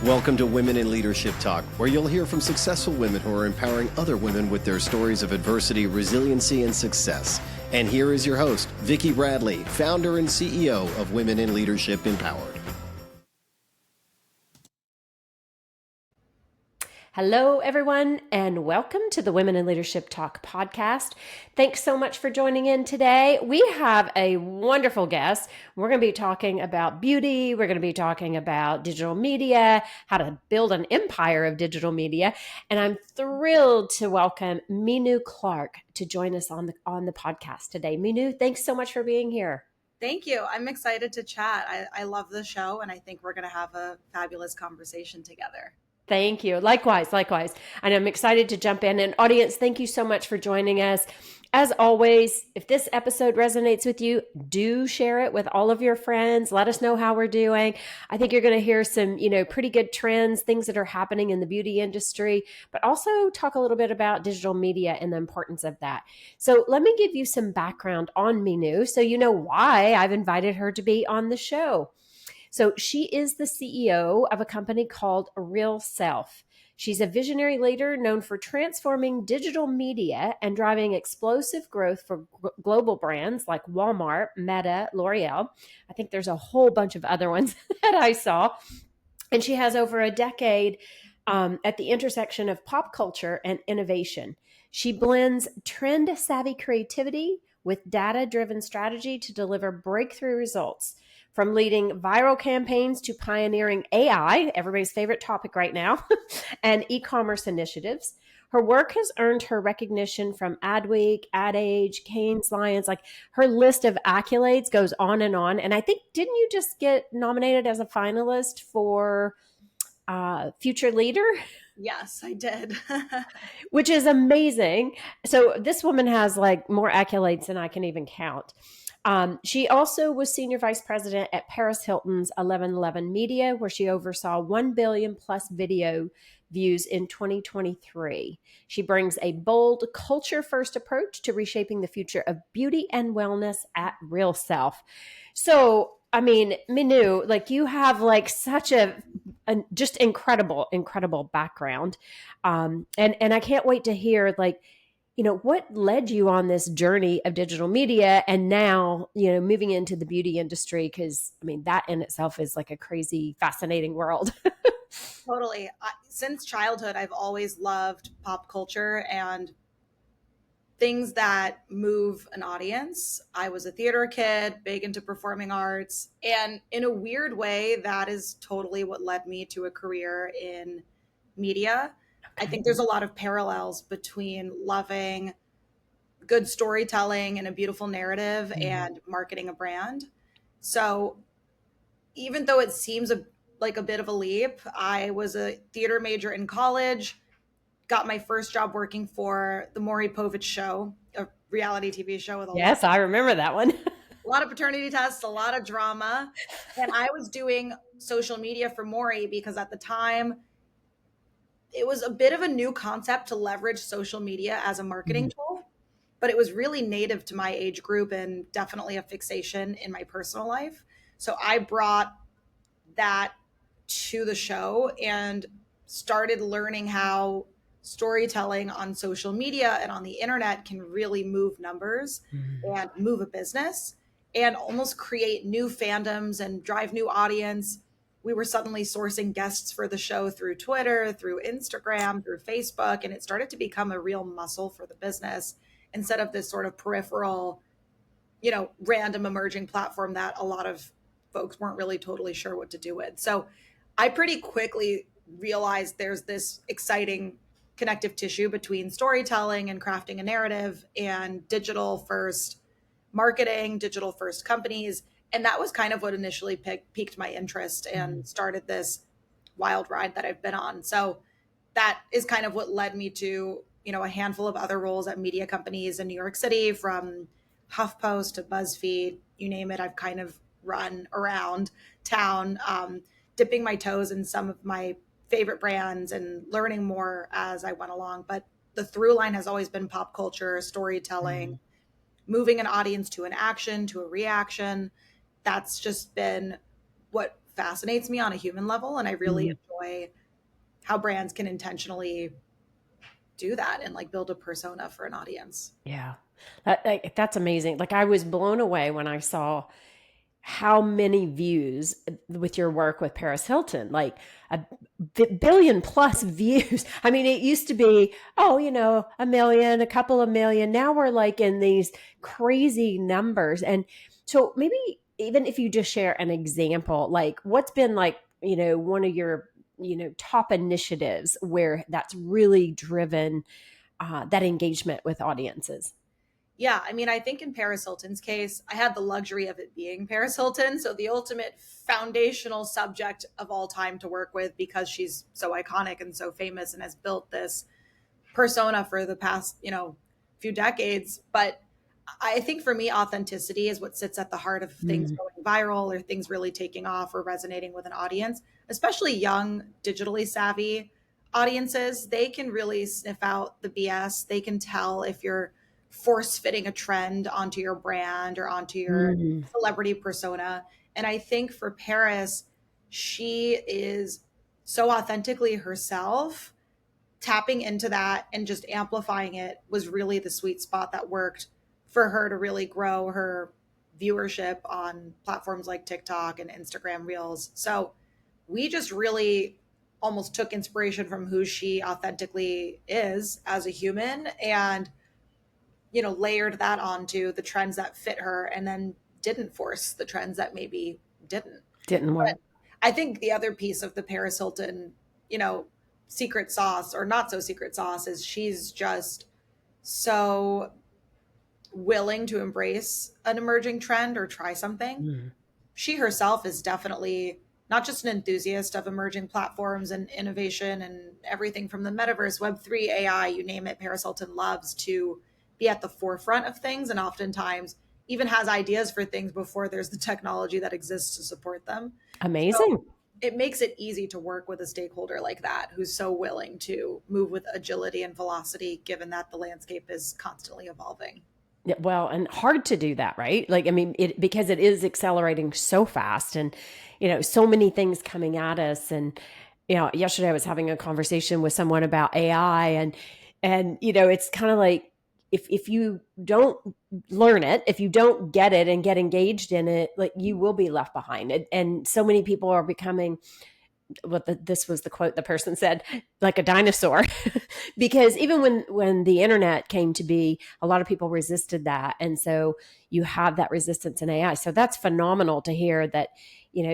Welcome to Women in Leadership Talk, where you'll hear from successful women who are empowering other women with their stories of adversity, resiliency, and success. And here is your host, Vicki Bradley, founder and CEO of Women in Leadership Empowered. Hello, everyone, and welcome to the Women in Leadership Talk podcast. Thanks so much for joining in today. We have a wonderful guest. We're going to be talking about beauty. We're going to be talking about digital media, how to build an empire of digital media. And I'm thrilled to welcome Minu Clark to join us on the podcast today. Minu, thanks so much for being here. Thank you. I'm excited to chat. I love the show, and I think we're going to have a fabulous conversation together. Thank you. Likewise. And I'm excited to jump in. And audience, thank you so much for joining us. As always, if this episode resonates with you, do share it with all of your friends. Let us know how we're doing. I think you're going to hear some, pretty good trends, things that are happening in the beauty industry, but also talk a little bit about digital media and the importance of that. So let me give you some background on Minu so you know why I've invited her to be on the show. So she is the CEO of a company called Real Self. She's a visionary leader known for transforming digital media and driving explosive growth for global brands like Walmart, Meta, L'Oreal. I think there's a whole bunch of other ones that I saw. And she has over a decade at the intersection of pop culture and innovation. She blends trend-savvy creativity with data-driven strategy to deliver breakthrough results. From leading viral campaigns to pioneering AI, everybody's favorite topic right now, and e-commerce initiatives. Her work has earned her recognition from Adweek, Ad Age, Cannes Lions. Like, her list of accolades goes on. And I think, didn't you just get nominated as a finalist for Future Leader? Yes, I did. Which is amazing. So this woman has like more accolades than I can even count. She also was senior vice president at Paris Hilton's 1111 Media, where she oversaw 1 billion plus video views in 2023. She brings a bold culture-first approach to reshaping the future of beauty and wellness at Real Self. So, I mean, Minu, like, you have like such a just incredible background. And I can't wait to hear like, what led you on this journey of digital media and now, moving into the beauty industry? Because, I mean, that in itself is like a crazy, fascinating world. Totally. Since childhood, I've always loved pop culture and things that move an audience. I was a theater kid, big into performing arts. And in a weird way, that is totally what led me to a career in media. I think there's a lot of parallels between loving good storytelling and a beautiful narrative and marketing a brand. So even though it seems like a bit of a leap, I was a theater major in college, got my first job working for the Maury Povich Show, a reality TV show with I remember that one. A lot of paternity tests, a lot of drama. And I was doing social media for Maury because at the time, it was a bit of a new concept to leverage social media as a marketing tool, but it was really native to my age group and definitely a fixation in my personal life. So I brought that to the show and started learning how storytelling on social media and on the internet can really move numbers and move a business and almost create new fandoms and drive new audience. We were suddenly sourcing guests for the show through Twitter, through Instagram, through Facebook, and it started to become a real muscle for the business instead of this sort of peripheral, random emerging platform that a lot of folks weren't really totally sure what to do with. So I pretty quickly realized there's this exciting connective tissue between storytelling and crafting a narrative and digital first marketing, digital first companies. And that was kind of what initially piqued my interest and started this wild ride that I've been on. So that is kind of what led me to, a handful of other roles at media companies in New York City, from HuffPost to BuzzFeed, you name it. I've kind of run around town, dipping my toes in some of my favorite brands and learning more as I went along. But the through line has always been pop culture, storytelling, moving an audience to an action, to a reaction. That's just been what fascinates me on a human level. And I really Mhm. enjoy how brands can intentionally do that and like build a persona for an audience. Yeah. That's amazing. Like I was blown away when I saw how many views with your work with Paris Hilton, like a billion plus views. I mean, it used to be, oh, a million, a couple of million. Now we're like in these crazy numbers. And so maybe even if you just share an example, like what's been like, one of your, top initiatives where that's really driven that engagement with audiences. Yeah, I mean, I think in Paris Hilton's case, I had the luxury of it being Paris Hilton. So the ultimate foundational subject of all time to work with because she's so iconic and so famous and has built this persona for the past, few decades. But I think for me, authenticity is what sits at the heart of things Mm. going viral or things really taking off or resonating with an audience, especially young, digitally savvy audiences. They can really sniff out the BS. They can tell if you're force fitting a trend onto your brand or onto your Mm. celebrity persona. And I think for Paris, she is so authentically herself. Tapping into that and just amplifying it was really the sweet spot that worked for her to really grow her viewership on platforms like TikTok and Instagram Reels. So we just really almost took inspiration from who she authentically is as a human and layered that onto the trends that fit her and then didn't force the trends that maybe didn't. Didn't But work. I think the other piece of the Paris Hilton, you know, secret sauce or not so secret sauce is she's just so willing to embrace an emerging trend or try something. Mm. She herself is definitely not just an enthusiast of emerging platforms and innovation and everything from the metaverse, Web3, AI, you name it. Paris Hilton loves to be at the forefront of things and oftentimes even has ideas for things before there's the technology that exists to support them. So Amazing. it makes it easy to work with a stakeholder like that who's so willing to move with agility and velocity, given that the landscape is constantly evolving. Yeah, well, and hard to do that, right? Like, I mean, because it is accelerating so fast and, so many things coming at us. And, yesterday I was having a conversation with someone about AI and, it's kind of like, if you don't learn it, if you don't get it and get engaged in it, like you will be left behind. And so many people are becoming this was the quote the person said, like a dinosaur. Because even when the internet came to be, a lot of people resisted that, and so you have that resistance in AI. So that's phenomenal to hear that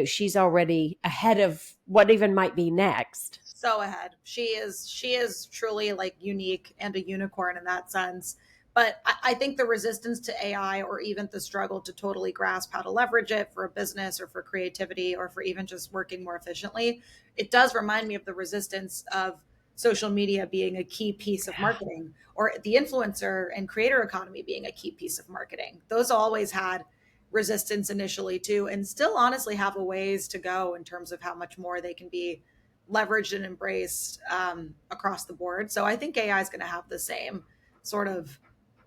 she's already ahead of what even might be next. So ahead. She is truly like unique and a unicorn in that sense. But I think the resistance to AI or even the struggle to totally grasp how to leverage it for a business or for creativity or for even just working more efficiently, it does remind me of the resistance of social media being a key piece of marketing or the influencer and creator economy being a key piece of marketing. Those always had resistance initially too, and still honestly have a ways to go in terms of how much more they can be leveraged and embraced across the board. So I think AI is going to have the same sort of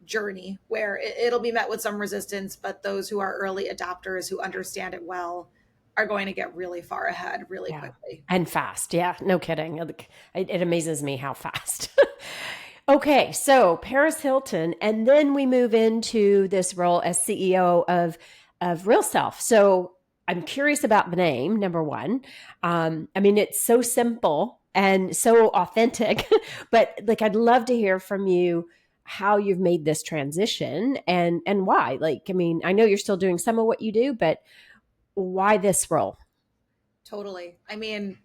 journey where it'll be met with some resistance, but those who are early adopters who understand it well are going to get really far ahead really Yeah. quickly. And fast. Yeah, no kidding. It amazes me how fast. Okay, so Paris Hilton, and then we move into this role as CEO of Real Self. So I'm curious about the name, number one. I mean, it's so simple and so authentic, but like I'd love to hear from you how you've made this transition and why. Like, I mean, I know you're still doing some of what you do, but why this role? Totally. I mean,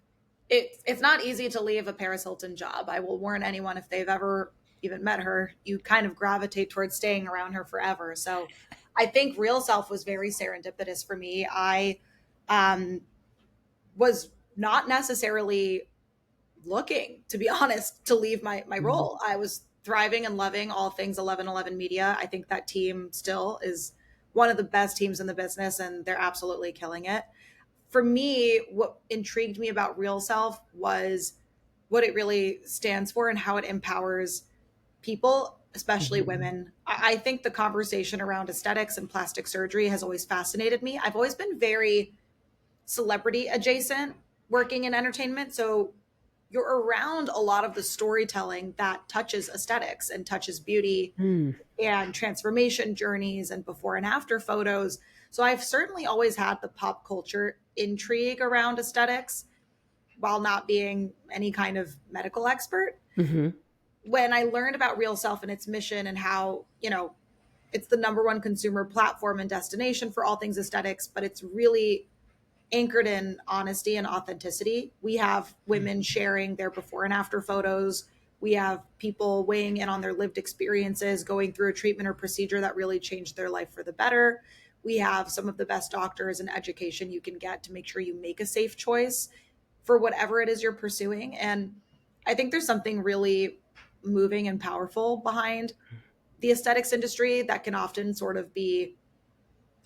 it's not easy to leave a Paris Hilton job. I will warn anyone if they've ever even met her, you kind of gravitate towards staying around her forever. So I think Real Self was very serendipitous for me. I um, was not necessarily looking, to be honest, to leave my Mhm. role. I was thriving and loving all things 1111 Media. I think that team still is one of the best teams in the business, and they're absolutely killing it. For me, what intrigued me about Real Self was what it really stands for and how it empowers people, especially Mhm. women. I think the conversation around aesthetics and plastic surgery has always fascinated me. I've always been very celebrity adjacent working in entertainment. So you're around a lot of the storytelling that touches aesthetics and touches beauty Mm. and transformation journeys and before and after photos. So I've certainly always had the pop culture intrigue around aesthetics while not being any kind of medical expert. Mm-hmm. When I learned about Real Self and its mission and how, it's the number one consumer platform and destination for all things aesthetics, but it's really anchored in honesty and authenticity. We have women sharing their before and after photos. We have people weighing in on their lived experiences, going through a treatment or procedure that really changed their life for the better. We have some of the best doctors and education you can get to make sure you make a safe choice for whatever it is you're pursuing. And I think there's something really moving and powerful behind the aesthetics industry that can often sort of be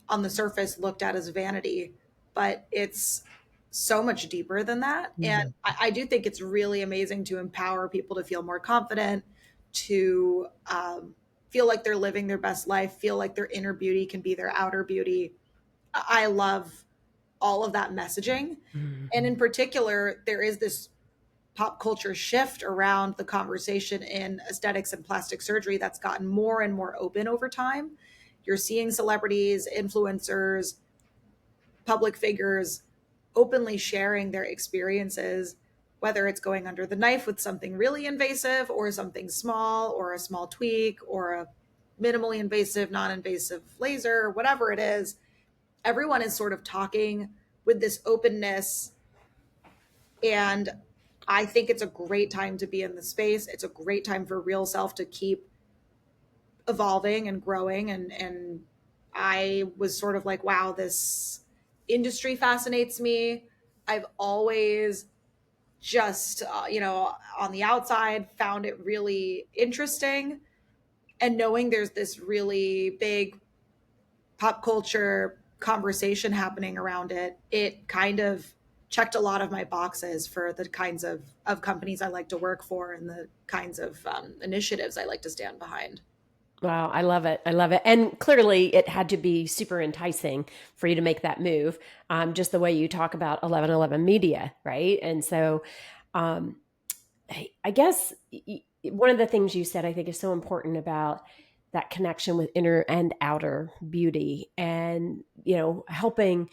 on the surface looked at as vanity, but it's so much deeper than that. And Mm-hmm. I do think it's really amazing to empower people to feel more confident, to feel like they're living their best life, feel like their inner beauty can be their outer beauty. I love all of that messaging. And in particular, there is this pop culture shift around the conversation in aesthetics and plastic surgery that's gotten more and more open over time. You're seeing celebrities, influencers, public figures openly sharing their experiences, whether it's going under the knife with something really invasive or something small or a small tweak or a minimally invasive, non invasive laser, whatever it is. Everyone is sort of talking with this openness. And I think it's a great time to be in the space. It's a great time for Real Self to keep evolving and growing. And I was sort of like, wow, this industry fascinates me. I've always just, on the outside found it really interesting. And knowing there's this really big pop culture conversation happening around it, it kind of checked a lot of my boxes for the kinds of companies I like to work for and the kinds of initiatives I like to stand behind. Wow, I love it. I love it. And clearly, it had to be super enticing for you to make that move. Just the way you talk about 1111 Media, right? And so, um, I guess one of the things you said I think is so important about that connection with inner and outer beauty, and helping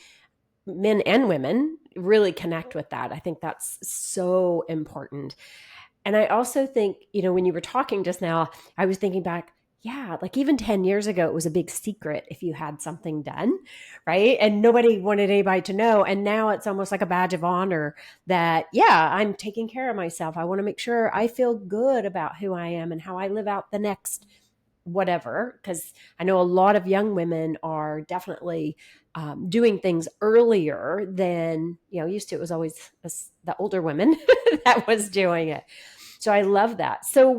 men and women really connect with that. I think that's so important. And I also think, when you were talking just now, I was thinking back, yeah, like even 10 years ago, it was a big secret if you had something done, right? And nobody wanted anybody to know. And now it's almost like a badge of honor that, yeah, I'm taking care of myself. I want to make sure I feel good about who I am and how I live out the next whatever. Because I know a lot of young women are definitely doing things earlier than, used to. It was always the older women that was doing it. So I love that. So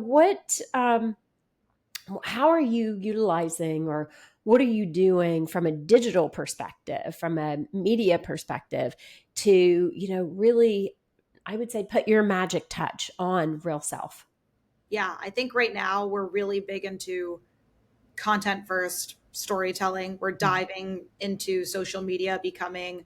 how are you utilizing, or what are you doing from a digital perspective, from a media perspective to, really, I would say, put your magic touch on Real Self? Yeah, I think right now we're really big into content first storytelling. We're diving into social media, becoming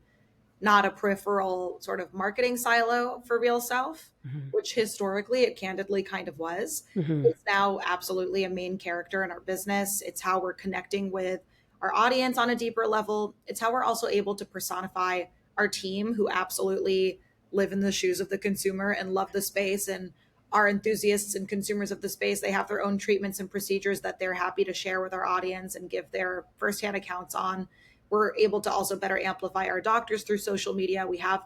not a peripheral sort of marketing silo for Real Self, Mm-hmm. which historically it candidly kind of was. Mm-hmm. It's now absolutely a main character in our business. It's how we're connecting with our audience on a deeper level. It's how we're also able to personify our team who absolutely live in the shoes of the consumer and love the space and are enthusiasts and consumers of the space. They have their own treatments and procedures that they're happy to share with our audience and give their firsthand accounts on. We're able to also better amplify our doctors through social media. We have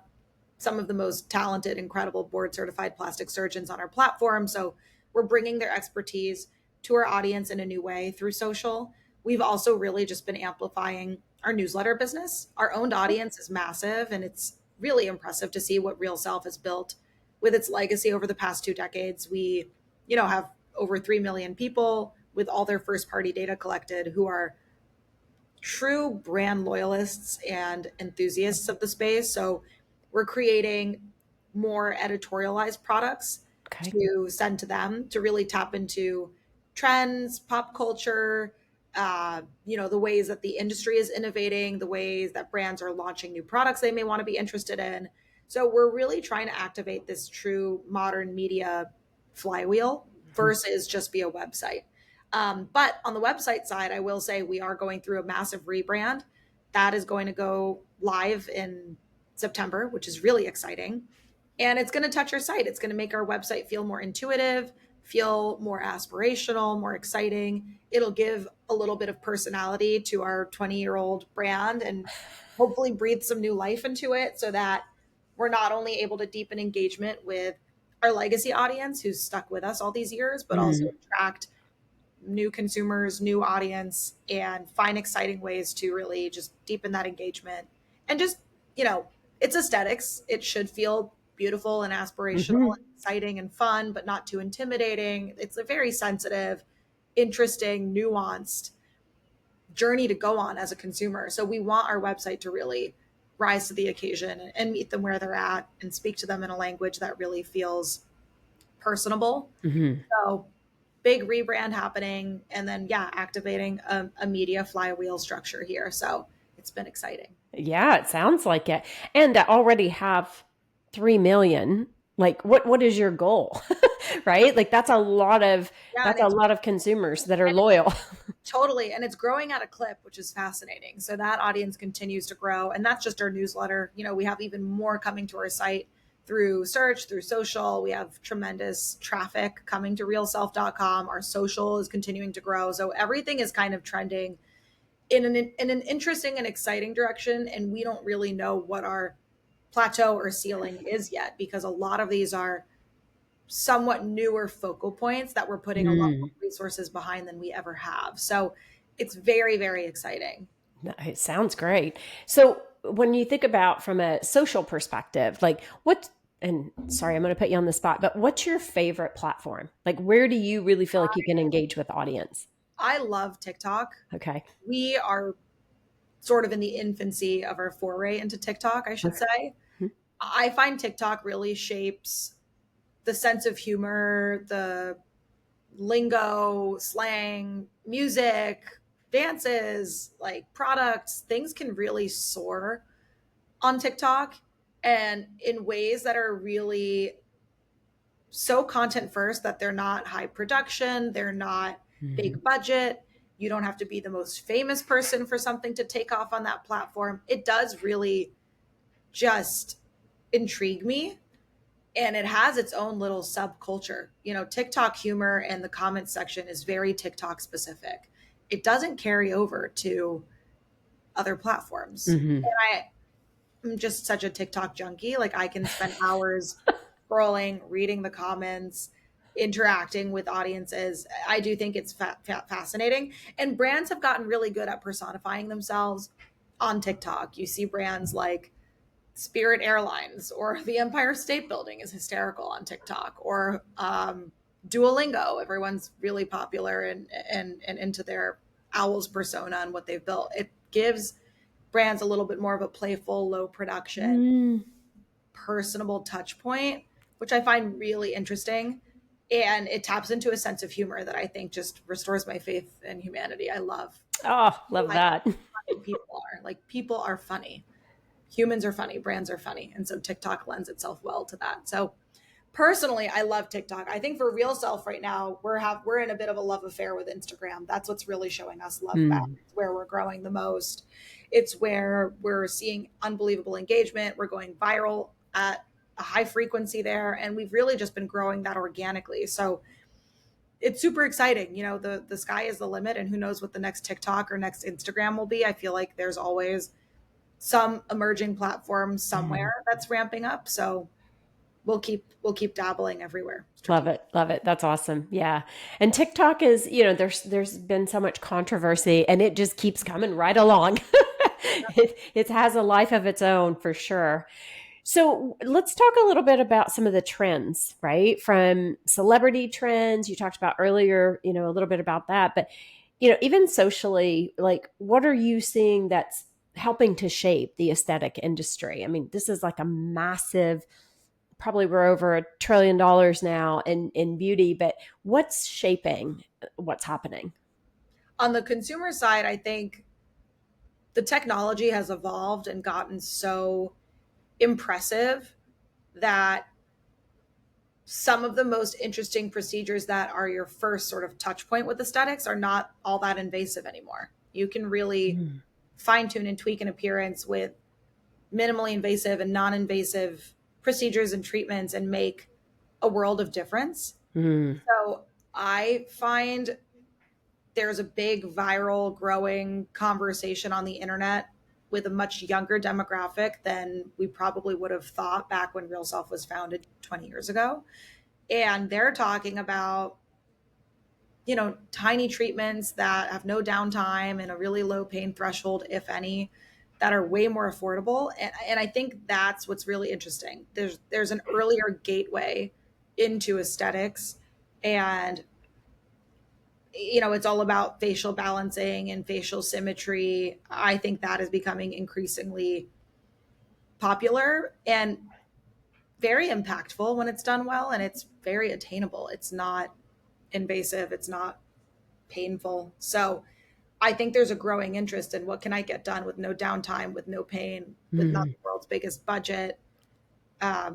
some of the most talented, incredible board certified plastic surgeons on our platform. So we're bringing their expertise to our audience in a new way through social. We've also really just been amplifying our newsletter business. Our owned audience is massive, and it's really impressive to see what Real Self has built with its legacy over the past 2 decades. We, have over 3 million people with all their first party data collected who are true brand loyalists and enthusiasts of the space. So we're creating more editorialized products Okay. to send to them to really tap into trends, pop culture, the ways that the industry is innovating, the ways that brands are launching new products they may want to be interested in. So we're really trying to activate this true modern media flywheel versus just be a website. But on the website side, I will say we are going through a massive rebrand that is going to go live in September, which is really exciting. And it's going to touch our site. It's going to make our website feel more intuitive, feel more aspirational, more exciting. It'll give a little bit of personality to our 20-year-old brand and hopefully breathe some new life into it so that we're not only able to deepen engagement with our legacy audience who's stuck with us all these years, but also attract new consumers, new audience, and find exciting ways to really just deepen that engagement. And just, it's aesthetics. It should feel beautiful and aspirational and exciting and fun, but not too intimidating. It's a very sensitive, interesting, nuanced journey to go on as a consumer. So we want our website to really rise to the occasion and meet them where they're at and speak to them in a language that really feels personable. So big rebrand happening, and then activating a media flywheel structure here. So it's been exciting. Yeah, it sounds like it. And to already have 3 million, like what is your goal? Right? Like that's a lot of consumers that are loyal. Totally. And it's growing at a clip, which is fascinating. So that audience continues to grow. And that's just our newsletter. We have even more coming to our site through search, through social. We have tremendous traffic coming to realself.com. Our social is continuing to grow. So everything is kind of trending in an interesting and exciting direction. And we don't really know what our plateau or ceiling is yet, because a lot of these are somewhat newer focal points that we're putting a lot more resources behind than we ever have. So it's very, very exciting. It sounds great. So when you think about from a social perspective, like and sorry, I'm going to put you on the spot, but what's your favorite platform? Like where do you really feel like you can engage with audience? I love TikTok. Okay. We are sort of in the infancy of our foray into TikTok, I should say. I find TikTok really shapes the sense of humor, the lingo, slang, music, dances, like products. Things can really soar on TikTok, and in ways that are really so content first that they're not high production, they're not big budget. You don't have to be the most famous person for something to take off on that platform. It does really just intrigue me. And it has its own little subculture. TikTok humor and the comments section is very TikTok specific. It doesn't carry over to other platforms. And I'm just such a TikTok junkie. Like I can spend hours scrolling, reading the comments, interacting with audiences. I do think it's fascinating. And brands have gotten really good at personifying themselves on TikTok. You see brands like Spirit Airlines or the Empire State Building is hysterical on TikTok, or Duolingo. Everyone's really popular and into their owls persona and what they've built. It gives brands a little bit more of a playful, low production, personable touch point, which I find really interesting. And it taps into a sense of humor that I think just restores my faith in humanity. I love. Oh, love that. People are funny. Humans are funny, brands are funny. And so TikTok lends itself well to that. So personally, I love TikTok. I think for Real Self right now, we're in a bit of a love affair with Instagram. That's what's really showing us love back. It's where we're growing the most. It's where we're seeing unbelievable engagement. We're going viral at a high frequency there. And we've really just been growing that organically. So it's super exciting. The sky is the limit, and who knows what the next TikTok or next Instagram will be. I feel like there's always some emerging platform somewhere that's ramping up. So we'll keep dabbling everywhere. Love it. Love it. That's awesome. Yeah. And TikTok is, there's been so much controversy and it just keeps coming right along. It has a life of its own for sure. So let's talk a little bit about some of the trends, right? From celebrity trends, you talked about earlier, a little bit about that, but even socially, like what are you seeing that's helping to shape the aesthetic industry? I mean, this is like a massive, probably we're over $1 trillion now in beauty, but what's shaping what's happening? On the consumer side, I think the technology has evolved and gotten so impressive that some of the most interesting procedures that are your first sort of touch point with aesthetics are not all that invasive anymore. You can really Mm. fine tune and tweak an appearance with minimally invasive and non invasive procedures and treatments and make a world of difference. Mm. So I find there's a big viral growing conversation on the internet with a much younger demographic than we probably would have thought back when Real Self was founded 20 years ago. And they're talking about, tiny treatments that have no downtime and a really low pain threshold, if any, that are way more affordable. And I think that's what's really interesting. There's an earlier gateway into aesthetics, and it's all about facial balancing and facial symmetry. I think that is becoming increasingly popular and very impactful when it's done well, and it's very attainable. It's not invasive, it's not painful. So I think there's a growing interest in what can I get done with no downtime, with no pain, with not Mm. the world's biggest budget,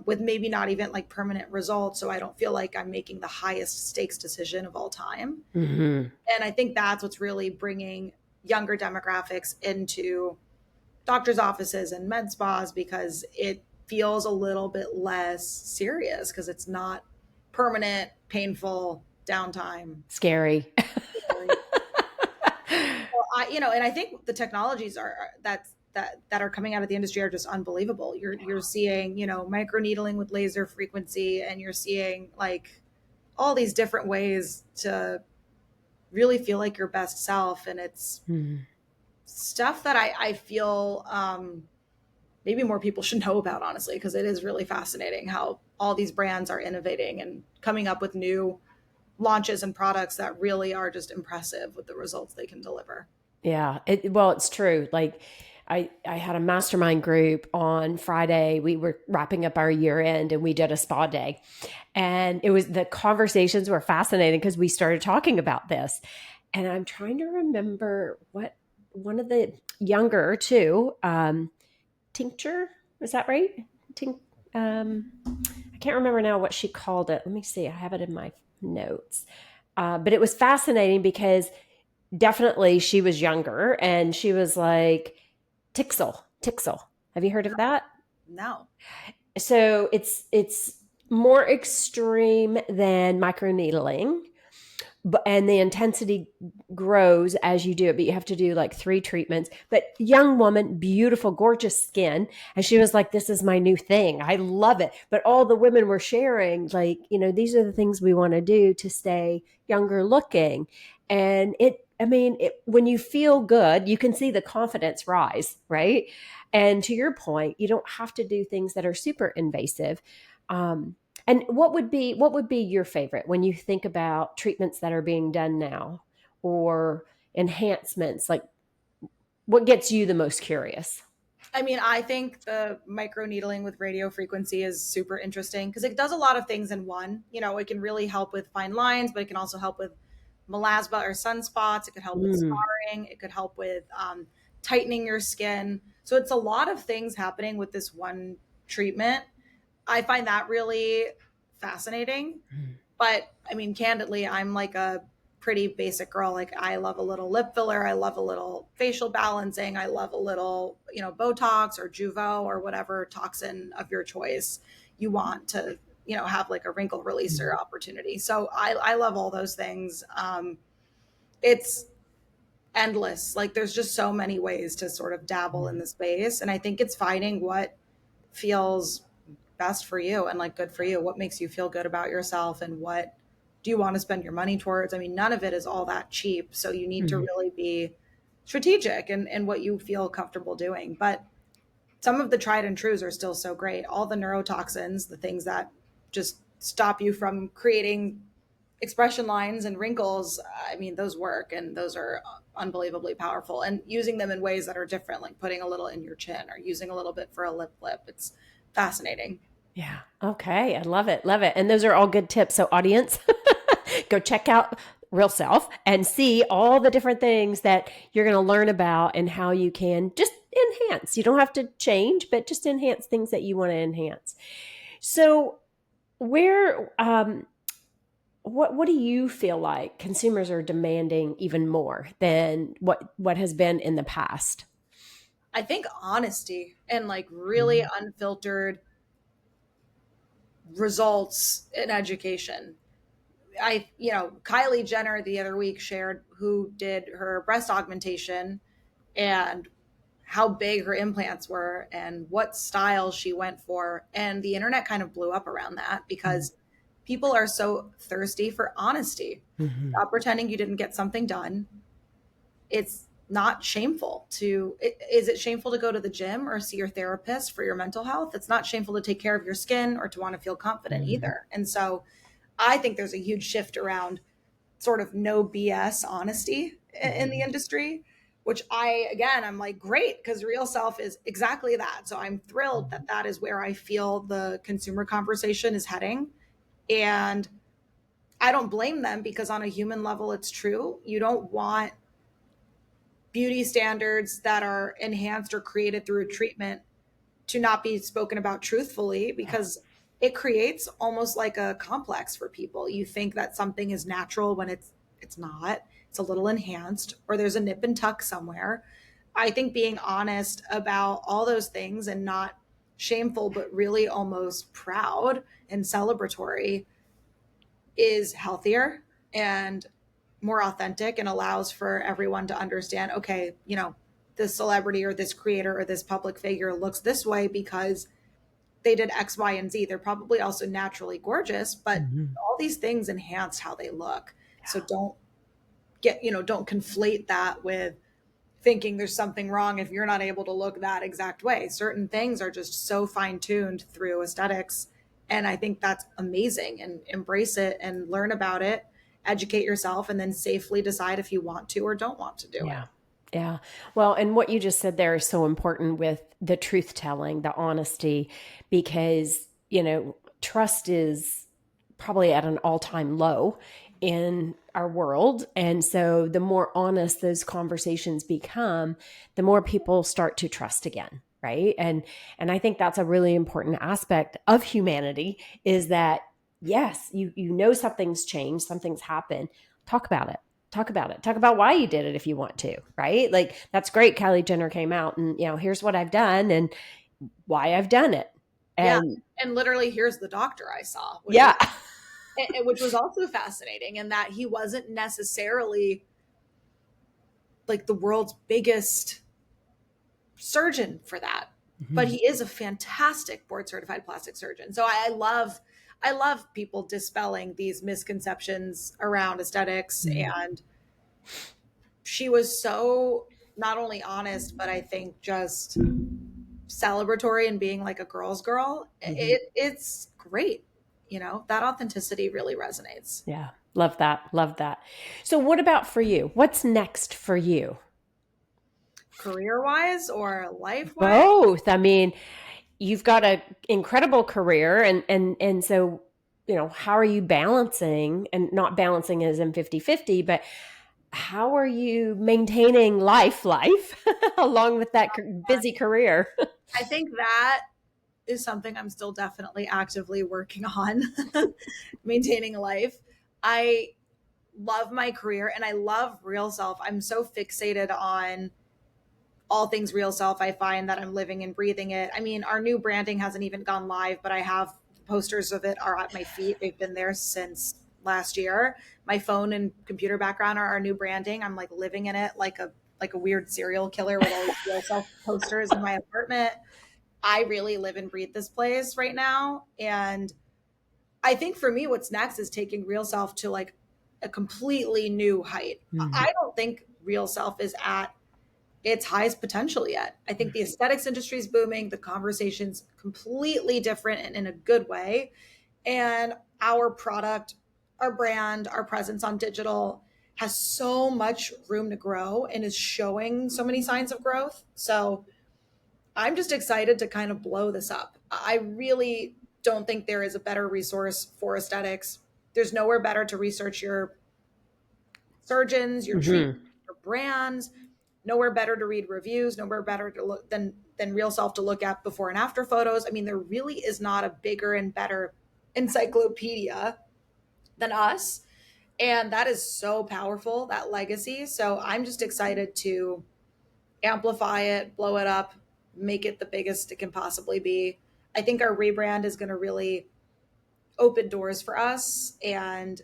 with maybe not even like permanent results. So I don't feel like I'm making the highest stakes decision of all time. Mm-hmm. And I think that's what's really bringing younger demographics into doctor's offices and med spas, because it feels a little bit less serious because it's not permanent, painful downtime. Scary. Well, and I think the technologies that are coming out of the industry are just unbelievable. You're seeing, micro needling with laser frequency, and you're seeing like all these different ways to really feel like your best self. And it's Mm. stuff that I feel maybe more people should know about, honestly, because it is really fascinating how all these brands are innovating and coming up with new launches and products that really are just impressive with the results they can deliver. Yeah. Well, it's true. Like I had a mastermind group on Friday. We were wrapping up our year end and we did a spa day. And the conversations were fascinating because we started talking about this. And I'm trying to remember what one of the younger too, tincture, is that right? Tink, I can't remember now what she called it. Let me see. I have it in my notes. But it was fascinating because definitely she was younger and she was like, Tixel. Have you heard of that? No. So it's more extreme than microneedling, and the intensity grows as you do it, but you have to do like 3 treatments. But young woman, beautiful, gorgeous skin, and she was like, this is my new thing, I love it. But all the women were sharing like, these are the things we want to do to stay younger looking. And when you feel good, you can see the confidence rise, right? And to your point, you don't have to do things that are super invasive. And what would be your favorite when you think about treatments that are being done now or enhancements? Like, what gets you the most curious? I mean, I think the micro needling with radio frequency is super interesting because it does a lot of things in one. It can really help with fine lines, but it can also help with melasma or sunspots. It could help with Mm. scarring. It could help with tightening your skin. So it's a lot of things happening with this one treatment. I find that really fascinating. But I mean, candidly, I'm like a pretty basic girl. Like, I love a little lip filler. I love a little facial balancing. I love a little, Botox or Jeuveau or whatever toxin of your choice you want to, have like a wrinkle releaser opportunity. So I love all those things. It's endless. Like, there's just so many ways to sort of dabble in the space. And I think it's finding what feels best for you and like good for you, what makes you feel good about yourself, and what do you want to spend your money towards. I mean, none of it is all that cheap, so you need to Mhm. really be strategic in what you feel comfortable doing. But some of the tried and trues are still so great. All the neurotoxins, the things that just stop you from creating expression lines and wrinkles, I mean, those work, and those are unbelievably powerful, and using them in ways that are different, like putting a little in your chin or using a little bit for a lip flip. It's fascinating. Yeah. Okay. I love it. Love it. And those are all good tips. So, audience, go check out real self and see all the different things that you're going to learn about and how you can just enhance. You don't have to change, but just enhance things that you want to enhance. So where, what do you feel like consumers are demanding even more than what has been in the past? I think honesty and like really unfiltered results in education. Kylie Jenner the other week shared who did her breast augmentation and how big her implants were and what style she went for. And the internet kind of blew up around that because people are so thirsty for honesty. Mm-hmm. Stop pretending you didn't get something done. It's not shameful is it shameful to go to the gym or see your therapist for your mental health? It's not shameful to take care of your skin or to want to feel confident either. And so I think there's a huge shift around sort of no BS honesty in the industry, which I'm like, great, because real self is exactly that. So I'm thrilled that that is where I feel the consumer conversation is heading. And I don't blame them because on a human level, it's true. You don't want beauty standards that are enhanced or created through a treatment to not be spoken about truthfully because it creates almost like a complex for people. You think that something is natural when it's not. It's a little enhanced or there's a nip and tuck somewhere. I think being honest about all those things and not shameful but really almost proud and celebratory is healthier and more authentic and allows for everyone to understand, okay, this celebrity or this creator or this public figure looks this way because they did X, Y, and Z. They're probably also naturally gorgeous, but all these things enhance how they look. So don't conflate that with thinking there's something wrong if you're not able to look that exact way. Certain things are just so fine tuned through aesthetics. And I think that's amazing, and embrace it and learn about it, educate yourself, and then safely decide if you want to or don't want to do it. Yeah. Yeah. Well, and what you just said there is so important with the truth telling, the honesty, because, trust is probably at an all-time low in our world. And so the more honest those conversations become, the more people start to trust again. Right. And I think that's a really important aspect of humanity is that, yes, you know something's changed, something's happened. Talk about it. Talk about it. Talk about why you did it if you want to, right? Like, that's great. Kylie Jenner came out and, here's what I've done and why I've done it. Yeah. And And literally, here's the doctor I saw, yeah. which was also fascinating in that he wasn't necessarily like the world's biggest surgeon for that, but he is a fantastic board certified plastic surgeon. So I love people dispelling these misconceptions around aesthetics. And she was so not only honest, but I think just celebratory and being like a girl's girl. It's great. That authenticity really resonates. Yeah. Love that. Love that. So what about for you? What's next for you? Career wise or life wise? Both. I mean, you've got an incredible career and so, how are you balancing, and not balancing as in 50-50, but how are you maintaining life along with that busy career? I think that is something I'm still definitely actively working on, maintaining life. I love my career and I love real self. I'm so fixated on all things real self. I find that I'm living and breathing it. I mean, our new branding hasn't even gone live, but I have posters of it are at my feet. They've been there since last year. My phone and computer background are our new branding. I'm like living in it like a weird serial killer with all these real self posters in my apartment. I really live and breathe this place right now. And I think for me, what's next is taking real self to like a completely new height. I don't think real self is at its highest potential yet. I think the aesthetics industry is booming. The conversation's completely different and in a good way. And our product, our brand, our presence on digital has so much room to grow and is showing so many signs of growth. So I'm just excited to kind of blow this up. I really don't think there is a better resource for aesthetics. There's nowhere better to research your surgeons, your treatment, Mm-hmm. your brands. Nowhere better to read reviews, nowhere better to look than Real Self to look at before and after photos. I mean, there really is not a bigger and better encyclopedia than us. And that is so powerful, that legacy. So I'm just excited to amplify it, blow it up, make it the biggest it can possibly be. I think our rebrand is going to really open doors for us, and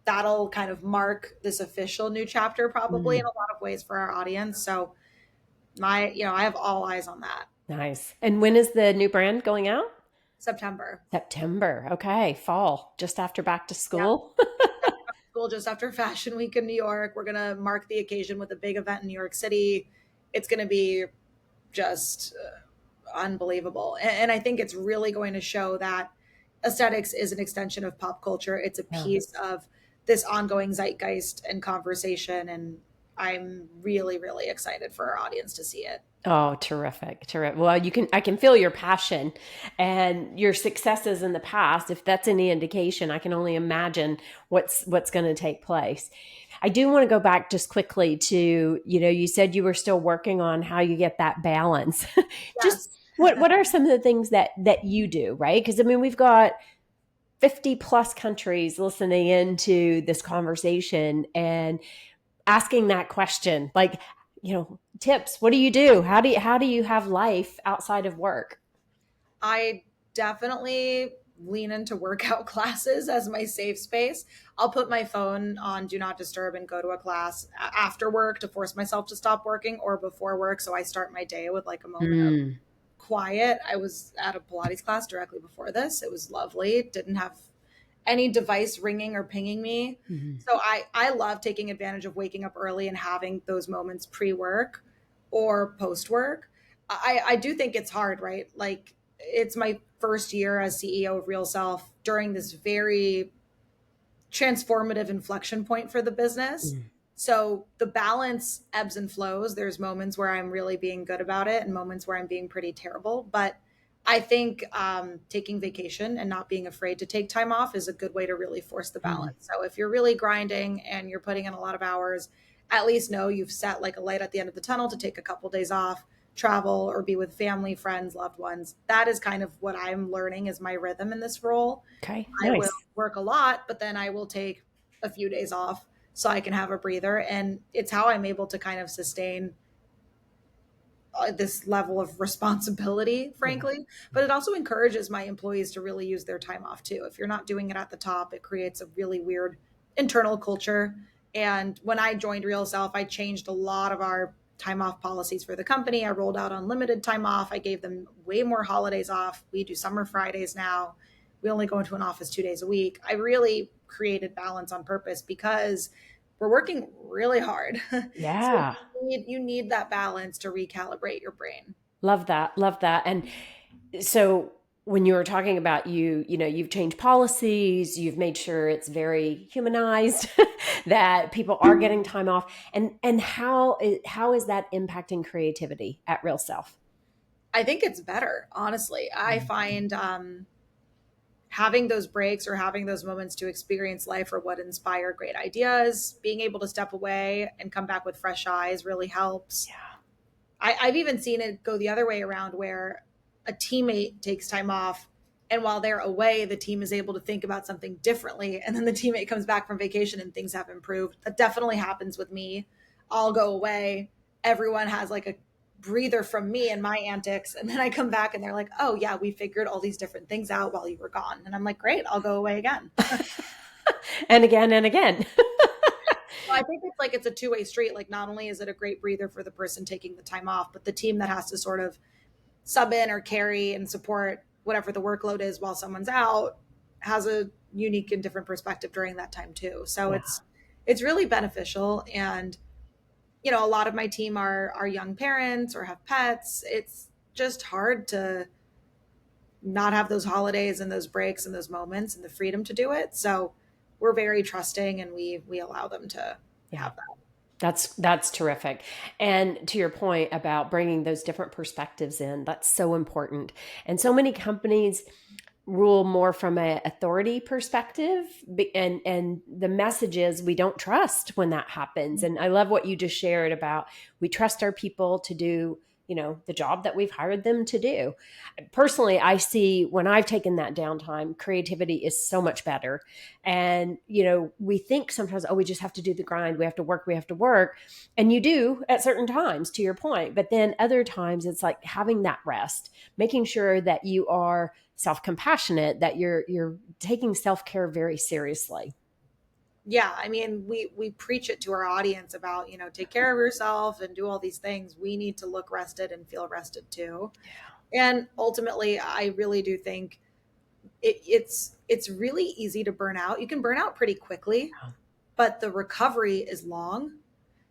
that'll kind of mark this official new chapter probably in a lot of ways for our audience. So I have all eyes on that. Nice. And when is the new brand going out? September. September. Okay. Fall, just after back to Yeah. school. School just after Fashion Week in New York. We're going to mark the occasion with a big event in New York City. It's going to be just unbelievable. And I think it's really going to show that aesthetics is an extension of pop culture. It's a Yeah. piece of this ongoing zeitgeist and conversation. And I'm really, really excited for our audience to see it. Oh, terrific. Terrific. Well, I can feel your passion and your successes in the past. If that's any indication, I can only imagine what's going to take place. I do want to go back just quickly to, you said you were still working on how you get that balance. Just Yes. what are some of the things that you do, right? Because I mean, we've got 50 plus countries listening into this conversation and asking that question, like, tips. What do you do? How do you have life outside of work? I definitely lean into workout classes as my safe space. I'll put my phone on do not disturb and go to a class after work to force myself to stop working, or before work. So I start my day with like a moment of Mm. quiet. I was at a Pilates class directly before this. It was lovely. Didn't have any device ringing or pinging me. Mhm. So I love taking advantage of waking up early and having those moments pre-work or post-work. I do think it's hard, right? Like, it's my first year as CEO of Real Self during this very transformative inflection point for the business. Mm. So the balance ebbs and flows. There's moments where I'm really being good about it and moments where I'm being pretty terrible. But I think taking vacation and not being afraid to take time off is a good way to really force the Mm. balance. So if you're really grinding and you're putting in a lot of hours, at least know you've set like a light at the end of the tunnel to take a couple days off, travel, or be with family, friends, loved ones. That is kind of what I'm learning is my rhythm in this role. Okay, I will nice. work a lot, but then I will take a few days off so I can have a breather. And it's how I'm able to kind of sustain this level of responsibility, Yeah. frankly. But it also encourages my employees to really use their time off too. If you're not doing it at the top, it creates a really weird internal culture. And when I joined Real Self, I changed a lot of our time off policies for the company. I rolled out unlimited time off. I gave them way more holidays off. We do summer Fridays now. We only go into an office 2 days a week. I really created balance on purpose because we're working really hard. So Yeah. you need that balance to recalibrate your brain. Love that. Love that. And so when you were talking about you've changed policies, you've made sure it's very humanized, that people are getting time off, and how is that impacting creativity at Real Self? I think it's better, honestly. I find having those breaks or having those moments to experience life or what inspire great ideas, being able to step away and come back with fresh eyes really helps. Yeah. I've even seen it go the other way around where a teammate takes time off, and while they're away, the team is able to think about something differently. And then the teammate comes back from vacation and things have improved. That definitely happens with me. I'll go away. Everyone has like a breather from me and my antics. And then I come back and they're like, oh, yeah, we figured all these different things out while you were gone. And I'm like, great, I'll go away again. And again and again. Well, I think it's a two-way street. Like, not only is it a great breather for the person taking the time off, but the team that has to sort of sub in or carry and support whatever the workload is while someone's out has a unique and different perspective during that time too. So Yeah. it's really beneficial. And a lot of my team are young parents or have pets. It's just hard to not have those holidays and those breaks and those moments and the freedom to do it. So we're very trusting, and we allow them to Yeah. have that. That's terrific. And to your point about bringing those different perspectives in, that's so important. And so many companies rule more from an authority perspective, and the messages we don't trust when that happens. And I love what you just shared about we trust our people to do, the job that we've hired them to do. Personally, I see when I've taken that downtime, creativity is so much better. And we think sometimes, oh, we just have to do the grind, we have to work, and you do at certain times, to your point. But then other times it's like having that rest, making sure that you are self-compassionate, that you're taking self-care very seriously. Yeah, I mean, we preach it to our audience about, take care of yourself and do all these things. We need to look rested and feel rested too. And ultimately, I really do think it's really easy to burn out. You can burn out pretty quickly, but the recovery is long.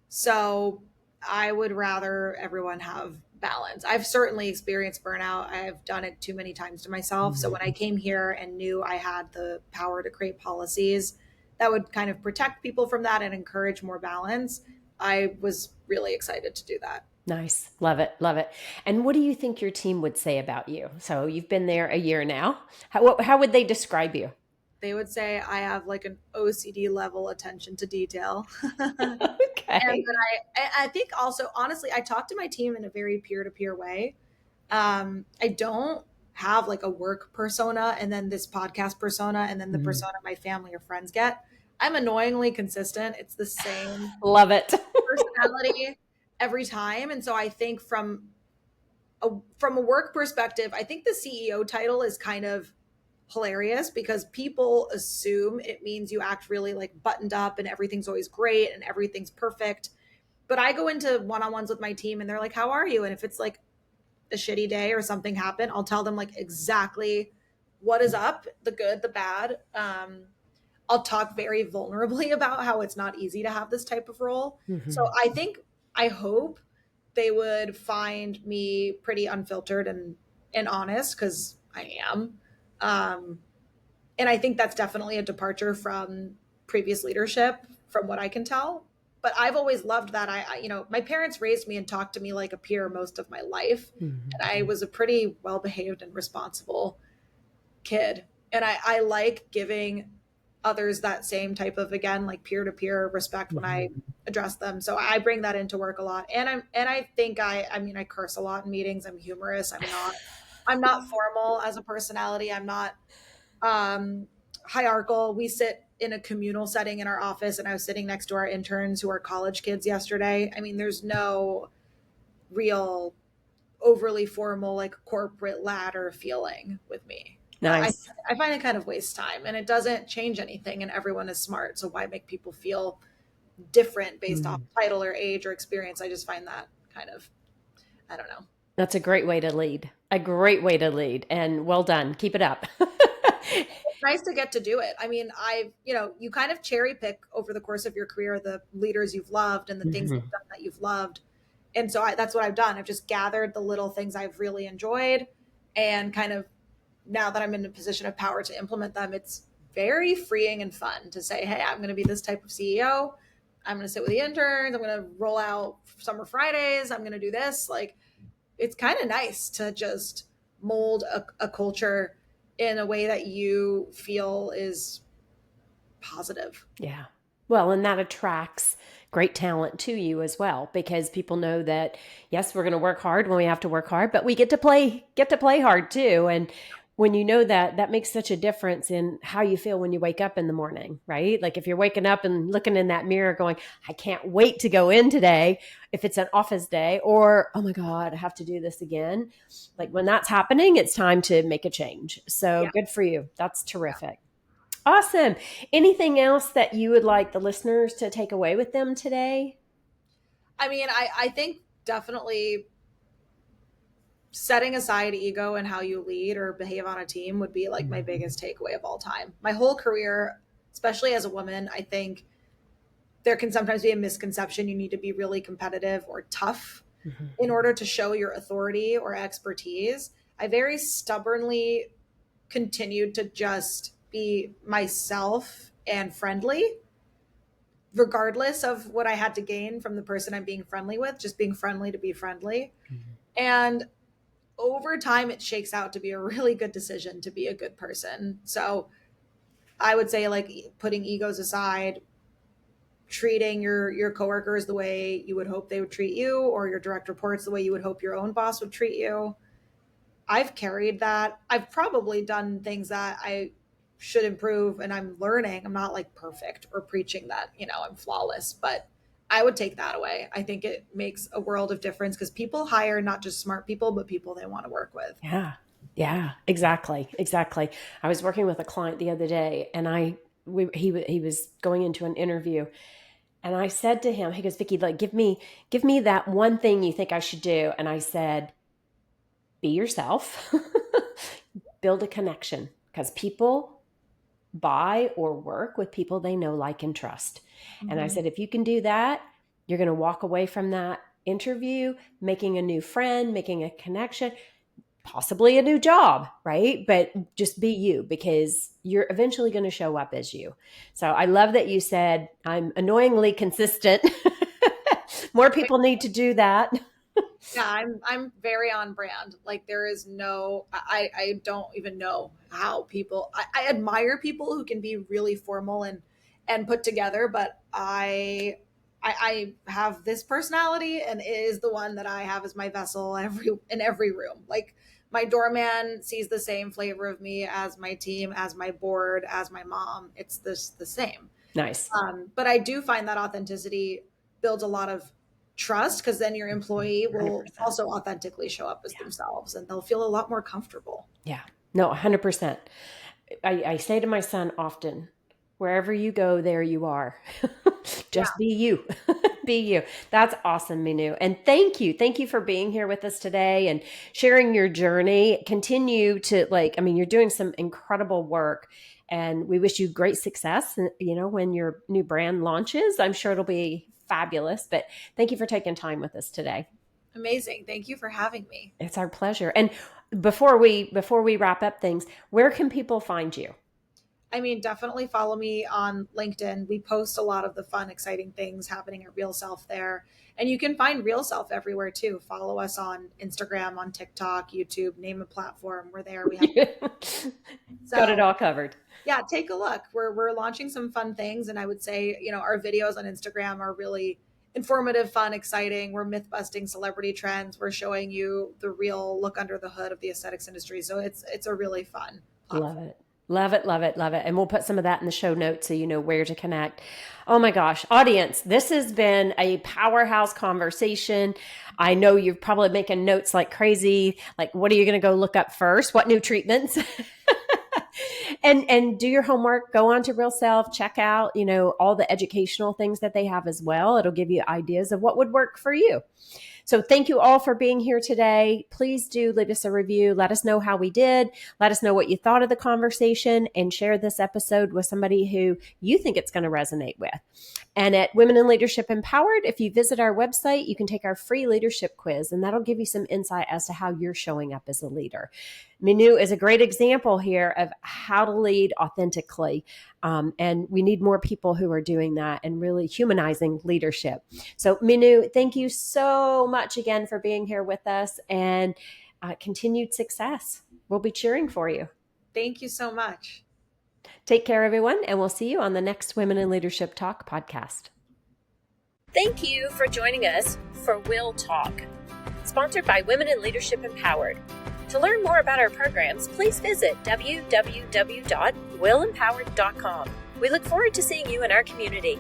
So I would rather everyone have balance. I've certainly experienced burnout. I've done it too many times to myself. So when I came here and knew I had the power to create policies that would kind of protect people from that and encourage more balance, I was really excited to do that. Nice. Love it. Love it. And what do you think your team would say about you? So you've been there a year now. How would they describe you? They would say I have like an OCD level attention to detail. And Okay. then I think also, honestly, I talk to my team in a very peer to peer way. I don't have like a work persona and then this podcast persona and then the Mhm. persona my family or friends get. I'm annoyingly consistent. It's the same Love it. personality every time. And so I think from a work perspective, I think the CEO title is kind of hilarious because people assume it means you act really like buttoned up and everything's always great and everything's perfect. But I go into one-on-ones with my team and they're like, "How are you?" And if it's like a shitty day or something happened, I'll tell them like exactly what is up, the good, the bad. I'll talk very vulnerably about how it's not easy to have this type of role. So Mhm. I hope they would find me pretty unfiltered and honest because I am. Um, and I think that's definitely a departure from previous leadership, from what I can tell. But I've always loved that. My parents raised me and talked to me like a peer most of my life. And I Mhm. was a pretty well behaved and responsible kid. And I like giving others that same type of, again, like peer to peer respect when I Mhm. address them. So I bring that into work a lot. And I think I mean, I curse a lot in meetings. I'm humorous. I'm not formal as a personality. I'm not um, hierarchical. We sit in a communal setting in our office, and I was sitting next to our interns who are college kids yesterday. I mean, there's no real overly formal, like corporate ladder feeling with me. Nice. I find it kind of waste time and it doesn't change anything, and everyone is smart. So why make people feel different based off Mm. title or age or experience? I just find that kind of, I don't know. That's a great way to lead. A great way to lead. And well done. Keep it up. Nice to get to do it. I mean, you kind of cherry pick over the course of your career the leaders you've loved and the things they've Mhm. done that you've loved. And so that's what I've done. I've just gathered the little things I've really enjoyed and kind of, now that I'm in a position of power to implement them, it's very freeing and fun to say, hey, I'm going to be this type of CEO. I'm going to sit with the interns. I'm going to roll out summer Fridays. I'm going to do this. Like, it's kind of nice to just mold a culture in a way that you feel is positive. Yeah. Well, and that attracts great talent to you as well, because people know that yes, we're going to work hard when we have to work hard, but we get to play hard too. And when you know that, that makes such a difference in how you feel when you wake up in the morning, right? Like if you're waking up and looking in that mirror going, I can't wait to go in today, if it's an office day, or oh my God, I have to do this again. Like when that's happening, it's time to make a change. So Yeah. good for you. That's terrific. Awesome. Anything else that you would like the listeners to take away with them today? I mean, I think definitely setting aside ego and how you lead or behave on a team would be like my biggest takeaway of all time. My whole career, especially as a woman, I think there can sometimes be a misconception you need to be really competitive or tough Mhm. in order to show your authority or expertise. I very stubbornly continued to just be myself and friendly, regardless of what I had to gain from the person I'm being friendly with, just being friendly to be friendly. And over time, it shakes out to be a really good decision to be a good person. So I would say, like, putting egos aside, treating your coworkers the way you would hope they would treat you, or your direct reports the way you would hope your own boss would treat you. I've carried that. I've probably done things that I should improve, and I'm learning. I'm not like perfect or preaching that, I'm flawless, but I would take that away. I think it makes a world of difference because people hire not just smart people, but people they want to work with. Yeah. Yeah, exactly. Exactly. I was working with a client the other day, and he was going into an interview, and I said to him, he goes, Vicki, like, give me that one thing you think I should do. And I said, be yourself, build a connection, because people buy or work with people they know, like, and trust. Mm-hmm. And I said, if you can do that, you're going to walk away from that interview making a new friend, making a connection, possibly a new job, right? But just be you, because you're eventually going to show up as you. So I love that you said, I'm annoyingly consistent. More people need to do that. Yeah, I'm very on brand. Like, there is I don't even know how people, I admire people who can be really formal and put together, but I have this personality, and it is the one that I have as my vessel in every room. Like, my doorman sees the same flavor of me as my team, as my board, as my mom. It's the same. Nice. But I do find that authenticity builds a lot of trust, because then your employee will 100%. Also authentically show up as themselves, and they'll feel a lot more comfortable. Yeah, no, 100%. I say to my son often, wherever you go, there you are. Just be you. Be you. That's awesome, Minu. And thank you for being here with us today and sharing your journey. Continue to, you're doing some incredible work, and we wish you great success. When your new brand launches, I'm sure it'll be fabulous. But thank you for taking time with us today. Amazing. Thank you for having me. It's our pleasure. And before we wrap up things, where can people find you? Definitely follow me on LinkedIn. We post a lot of the fun, exciting things happening at Real Self there. And you can find Real Self everywhere too. Follow us on Instagram, on TikTok, YouTube, name a platform. We're there. We have got it all covered. Yeah, take a look. We're launching some fun things. And I would say, our videos on Instagram are really informative, fun, exciting. We're myth busting celebrity trends. We're showing you the real look under the hood of the aesthetics industry. So it's a really fun platform. Love it. Love it, love it, love it. And we'll put some of that in the show notes so you know where to connect. Oh my gosh, audience, this has been a powerhouse conversation. I know you're probably making notes like crazy. Like, what are you going to go look up first? What new treatments? And do your homework. Go on to Real Self. Check out, all the educational things that they have as well. It'll give you ideas of what would work for you. So thank you all for being here today. Please do leave us a review. Let us know how we did. Let us know what you thought of the conversation, and share this episode with somebody who you think it's going to resonate with. And at Women in Leadership Empowered, if you visit our website, you can take our free leadership quiz, and that'll give you some insight as to how you're showing up as a leader. Minu is a great example here of how to lead authentically. And we need more people who are doing that and really humanizing leadership. So Minu, thank you so much again for being here with us, and continued success. We'll be cheering for you. Thank you so much. Take care, everyone, and we'll see you on the next Women in Leadership Talk podcast. Thank you for joining us for WIL Talk, sponsored by Women in Leadership Empowered. To learn more about our programs, please visit www.willempowered.com. We look forward to seeing you in our community.